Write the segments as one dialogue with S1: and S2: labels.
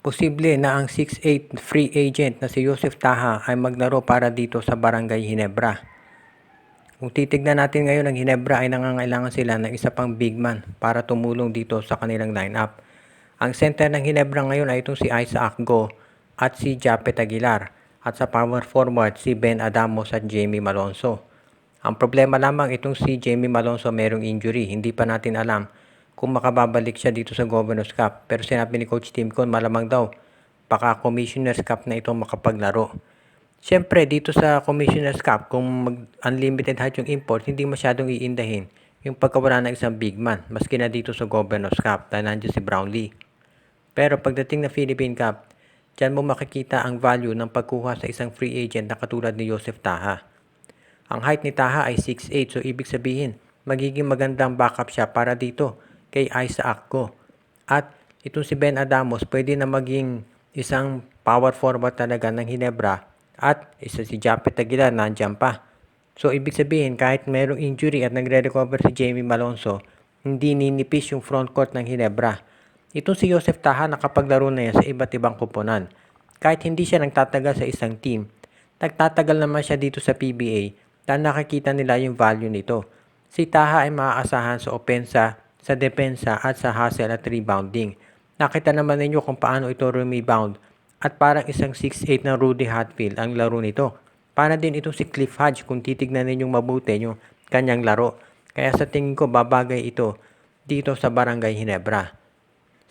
S1: Posible na ang 6'8 free agent na si Joseph Taha ay maglaro para dito sa Barangay Ginebra. Kung titignan natin ngayon, ang Ginebra ay nangangailangan sila ng isa pang big man para tumulong dito sa kanilang lineup. Ang center ng Ginebra ngayon ay itong si Isaac Go at si Japet Aguilar, at sa power forward si Ben Adamos at Jamie Malonzo. Ang problema lamang, itong si Jamie Malonzo merong injury. Hindi pa natin alam kung makababalik siya dito sa Governor's Cup. Pero sinabi ni Coach Tim Con, malamang daw baka Commissioner's Cup na ito makapaglaro. Siyempre, dito sa Commissioner's Cup, kung unlimited height yung import, hindi masyadong iindahin yung pagkawala ng isang big man, maski na dito sa Governor's Cup dahil nandiyan si Brownlee. Pero pagdating na Philippine Cup, dyan mo makikita ang value ng pagkuha sa isang free agent na katulad ni Joseph Taha. Ang height ni Taha ay 6'8", so ibig sabihin, magiging magandang backup siya para dito kay Isaac Go. At itong si Ben Adamos, pwede na maging isang power forward talaga ng Ginebra, at isa si Japet Aguilar nandiyan pa. So ibig sabihin, kahit merong injury at nagre-recover si Jamie Malonzo, hindi ninipis yung front court ng Ginebra. Itong si Joseph Taha, nakapaglaro na yan sa iba't ibang koponan. Kahit hindi siya nagtatagal sa isang team, nagtatagal naman siya dito sa PBA dahil nakikita nila yung value nito. Si Taha ay maaasahan sa opensa, sa depensa at sa hustle at rebounding. Nakita naman ninyo kung paano ito rebound, at parang isang 6'8 na Rudy Hatfield ang laro nito. Para din itong si Cliff Hodge kung titignan ninyong mabuti yung kanyang laro. Kaya sa tingin ko, babagay ito dito sa Barangay Ginebra.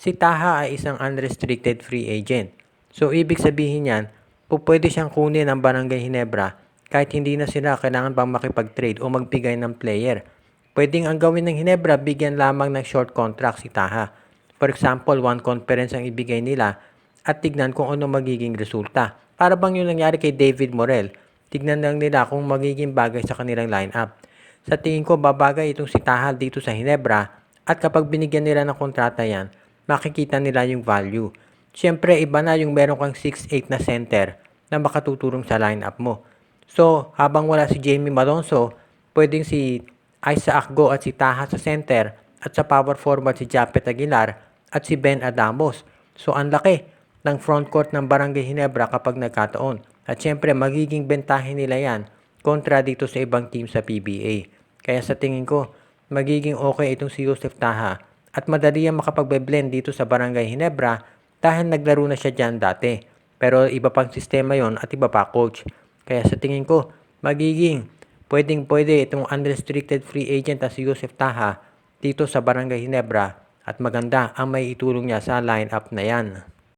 S1: Si Taha ay isang unrestricted free agent. So ibig sabihin yan, pwede siyang kunin ng Barangay Ginebra kahit hindi na sila kailangan pang makipag-trade o magbigay ng player. Pwedeng ang gawin ng Ginebra, bigyan lamang ng short contract si Taha. For example, 1 conference ang ibigay nila at tignan kung ano magiging resulta. Para bang yung nangyari kay David Morel, tignan lang nila kung magiging bagay sa kanilang lineup. Sa tingin ko, babagay itong si Taha dito sa Ginebra, at kapag binigyan nila ng kontrata yan, makikita nila yung value. Siyempre, iba na yung meron kang 6'8 na center na makatutulong sa lineup mo. So, habang wala si Jamie Malonzo, pwedeng si Isaac Go at si Taha sa center, at sa power forward si Japet Aguilar at si Ben Adamos. So, ang laki ng front court ng Barangay Ginebra kapag nagkataon. At syempre, magiging bentahin nila yan kontra dito sa ibang team sa PBA. Kaya sa tingin ko, magiging okay itong si Joseph Taha, at madali yan makapag-blend dito sa Barangay Ginebra dahil naglaro na siya dyan dati. Pero iba pang sistema yon at iba pa coach. Kaya sa tingin ko, magiging pwede itong unrestricted free agent na si Joseph Taha dito sa Barangay Ginebra, at maganda ang may itulong niya sa lineup na yan.